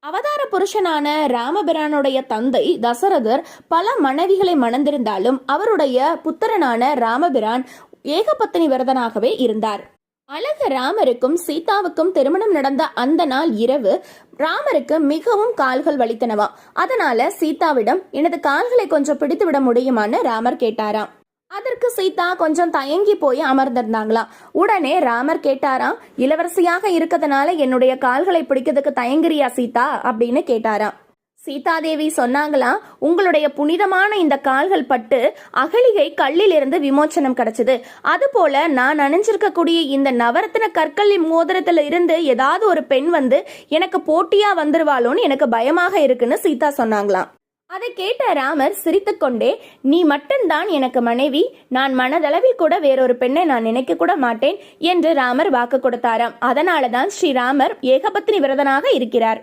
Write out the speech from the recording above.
அவதார புருஷனான ராமபிரானுடைய தந்தை தசரதர் பல மனைவிகளை மணந்திருந்தாலும் அவருடைய புத்திரனான ராமபிரான் ஏகபத்தினி விரதனாகவே இருந்தார். அழகு ராமருக்கும் சீதாவுக்கும் திருமணம் நடந்த அந்த நாள் இரவு ராமருக்கு மிகவும் கால்கள் வலித்தனவா. அதனால சீதாவிடம் எனது கால்களை கொஞ்சம் பிடித்து விட முடியுமான்னு ராமர் கேட்டாராம். அதற்கு சீதா கொஞ்சம் தயங்கி போய் அமர்ந்திருந்தாங்களாம். உடனே ராமர் கேட்டாராம், இளவரசியாக இருக்கிறதுனால என்னுடைய கால்களை பிடிக்கிறதுக்கு தயங்குறியா சீதா அப்படின்னு கேட்டாராம். சீதாதேவி சொன்னாங்களாம், உங்களுடைய புனிதமான இந்த கால்கள் பட்டு அகலிகை கல்லிலிருந்து விமோச்சனம் கிடைச்சது. அதுபோல நான் அணிஞ்சிருக்கக்கூடிய இந்த நவரத்தின கற்கள் மோதிரத்துல இருந்து ஏதாவது ஒரு பெண் வந்து எனக்கு போட்டியா வந்துருவாளோன்னு எனக்கு பயமாக இருக்குன்னு சீதா சொன்னாங்களாம். அதை கேட்ட ராமர் சிரித்துக்கொண்டே, நீ மட்டும்தான் எனக்கு மனைவி, நான் மனதளவில் கூட வேறொரு பெண்ணை நான் நினைக்க கூட மாட்டேன் என்று ராமர் வாக்கு கொடுத்தாராம். அதனாலதான் ஸ்ரீராமர் ஏகபத்தினி விரதனாக இருக்கிறார்.